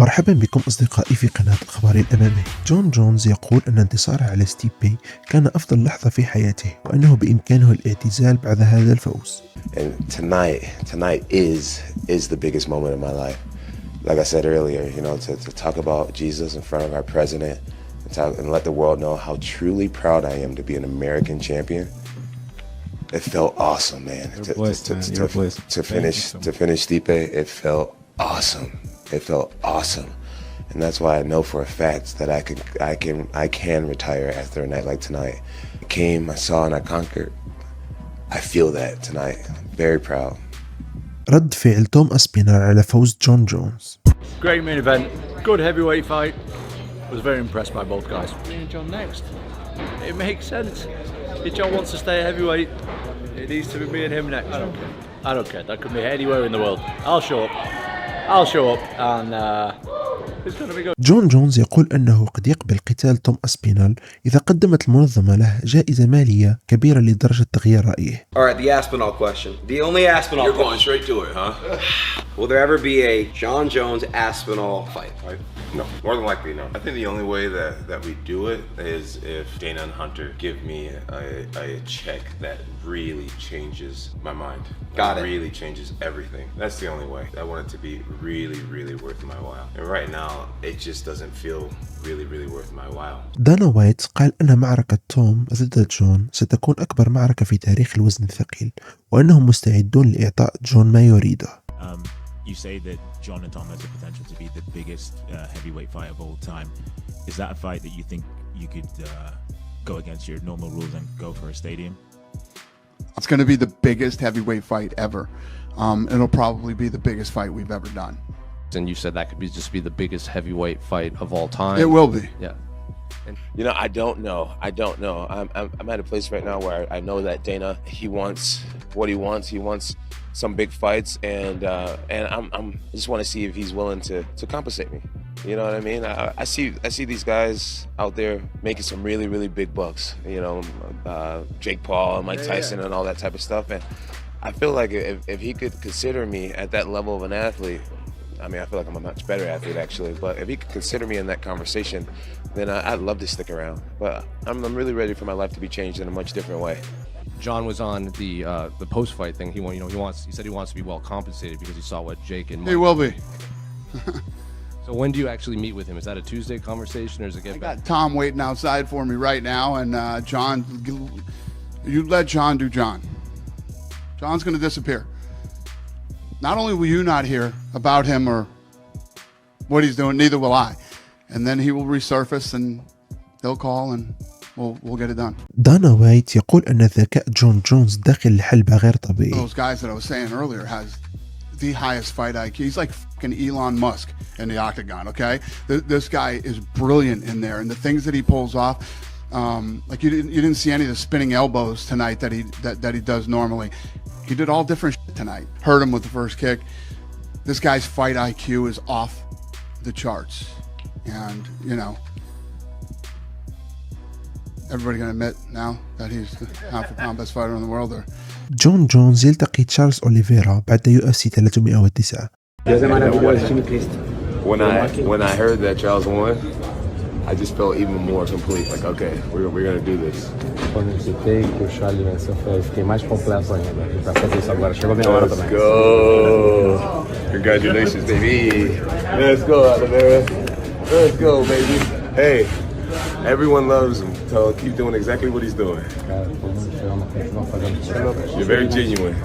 مرحبا بكم أصدقائي في قناة أخبار الأمامي. جونز يقول أن انتصاره على ستيبي كان أفضل لحظة في حياته وأنه بإمكانه الاعتزال بعد هذا الفوز. And tonight is the biggest moment of my life. Like I said earlier, you know, to talk about Jesus in front of our president and let the world know how truly proud I am to be an American champion. It felt awesome, man. To finish Stipe, it felt awesome. It felt awesome, and that's why I know for a fact that I can retire after a night like tonight. I came, I saw, and I conquered. I feel that tonight. I'm very proud. رد فعل توم أسبينال على فوز جونز. Great main event, good heavyweight fight. Was very impressed by both guys. Me and John next. It makes sense. If John wants to stay a heavyweight, it needs to be me and him next. I don't care. That could be anywhere in the world. I'll show up and it's going to be good. جونز يقول أنه قد يقبل قتال توم أسبينال إذا قدمت المنظمة له جائزة مالية كبيرة لدرجة تغيير رأيه. All right, the Aspinal question. The only Aspinal. You're going straight to it, huh? Will there ever be a Jon Jones Aspinal fight? No, more than likely no. I think the only way that we do it is if Dana and Hunter give me a check that really changes my mind. Got it. Really changes everything. That's the only way. I want it to be really worth my while. And right now, it just doesn't feel really worth my while. دانا وايت قال أن معركة توم ضد جون ستكون أكبر معركة في تاريخ الوزن الثقيل وأنهم مستعدون لإعطاء جون ما يريده. You say that Jon and Tom has the potential to be the biggest heavyweight fight of all time. Is that a fight that you think you could go against your normal rules and go for a stadium? It's going to be the biggest heavyweight fight ever. It'll probably be the biggest fight we've ever done. And you said that could just be the biggest heavyweight fight of all time. It will be. Yeah. You know, I don't know. I'm at a place right now where I know that Dana, he wants what he wants. He wants some big fights, and I just want to see if he's willing to compensate me. You know what I mean? I see these guys out there making some really big bucks. You know, Jake Paul and Mike Tyson and all that type of stuff. And I feel like if he could consider me at that level of an athlete, I mean, I feel like I'm a much better athlete actually. But if he could consider me in that conversation, then I'd love to stick around. But I'm really ready for my life to be changed in a much different way. John was on the post-fight thing. He said he wants to be well compensated because he saw what Jake and Mike. He will be. So when do you actually meet with him? Is that a Tuesday conversation or is it get back? I got Tom waiting outside for me right now, and John, you let John do John. John's going to disappear. Not only will you not hear about him or what he's doing, neither will I. And then he will resurface and they'll call and we'll get it done. دانا وايت يقول أن ذكاء جونز داخل الحلبة غير طبيعي. Those guys that I was saying earlier has the highest fight IQ. He's like fucking Elon Musk in the octagon, okay? This guy is brilliant in there, and the things that he pulls off, like you didn't see any of the spinning elbows tonight that he does normally. He did all different shit tonight. Hurt him with the first kick. This guy's fight IQ is off the charts, and you know, everybody gonna admit now that he's the pound-for-pound best fighter in the world. Or جونز يلتقي تشارلز أوليفيرا بعد UFC 309. When I heard that Charles won, I just felt even more complete. Like, okay, we're gonna do this. Quando eu citei que o Charlie venceu, eu fiquei mais completo ainda. E para fazer isso agora chegou bem a hora também. Let's go! Congratulations, baby! Let's go, Oliveira! Let's go, baby! Hey, everyone loves him. So keep doing exactly what he's doing. You're very genuine.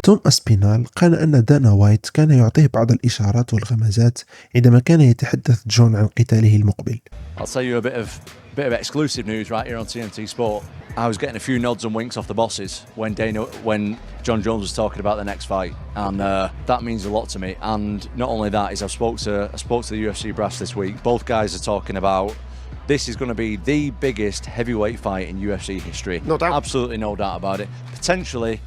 توم أسبينال قال أن دانا وايت كان يعطيه بعض الإشارات والغمازات عندما كان يتحدث جون عن قتاله المقبل. I'll tell you a bit of exclusive news right here on TNT Sport. I was getting a few nods and winks off the bosses when Jon Jones was talking about the next fight, and that means a lot to me. And not only that is I spoke to the UFC brass this week. Both guys are talking about this is going to be the biggest heavyweight fight in UFC history. No doubt. Absolutely no doubt about it. Potentially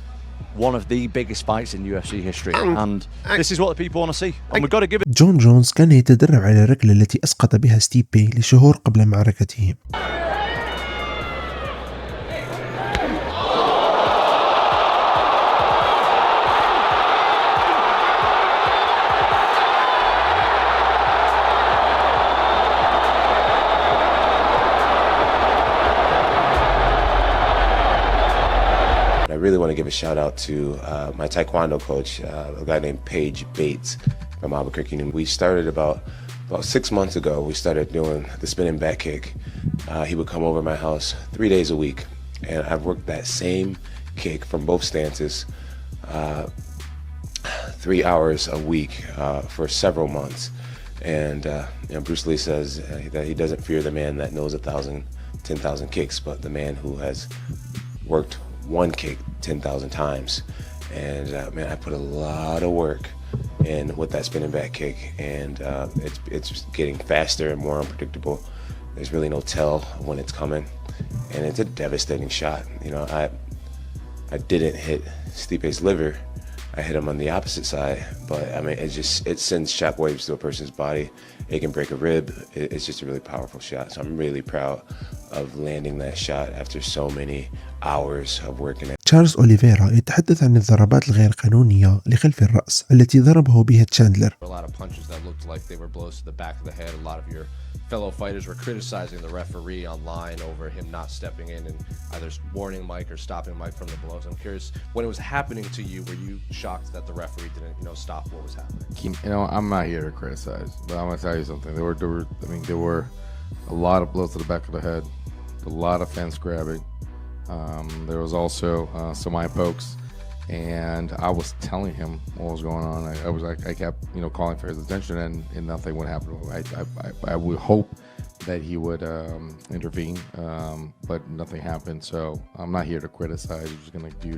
one of the biggest fights in UFC history, and this is what the people want to see, and we've got to give it. جونز كان يتدرب على الركلة التي أسقط بها ستيبي لشهور قبل معركتهم. want to give a shout out to my Taekwondo coach, a guy named Paige Bates from Albuquerque. And we started about 6 months ago. We started doing the spinning back kick. He would come over my house 3 days a week, and I've worked that same kick from both stances 3 hours a week for several months. And Bruce Lee says that he doesn't fear the man that knows 1,000, 10,000 kicks, but the man who has worked one kick 10,000 times. And man, I put a lot of work in with that spinning back kick, and it's getting faster and more unpredictable. There's really no tell when it's coming, and it's a devastating shot. You know, I didn't hit Stipe's liver. I hit him on the opposite side, but I mean, it sends shockwaves to a person's body. It can break a rib. It's just a really powerful shot. So I'm really proud of landing that shot after so many hours of working it. تشارلز أوليفيرا يتحدث عن الضربات الغير قانونية لخلف الرأس التي ضربه بها تشاندلر. A lot of punches that looked like they were blows to the back of the head. A lot of your fellow fighters were criticizing the referee online over him not stepping in and either warning Mike or stopping Mike from the blows. I'm curious, when it was happening to you, were you shocked that the referee didn't, stop what was happening? I'm not here to criticize, but I'm gonna tell you something. There were a lot of blows to the back of the head, a lot of fence grabbing. There was also some eye pokes, and I was telling him what was going on. I kept calling for his attention, and nothing would happen. I would hope that he would intervene, but nothing happened. So I'm not here to criticize. I'm just gonna do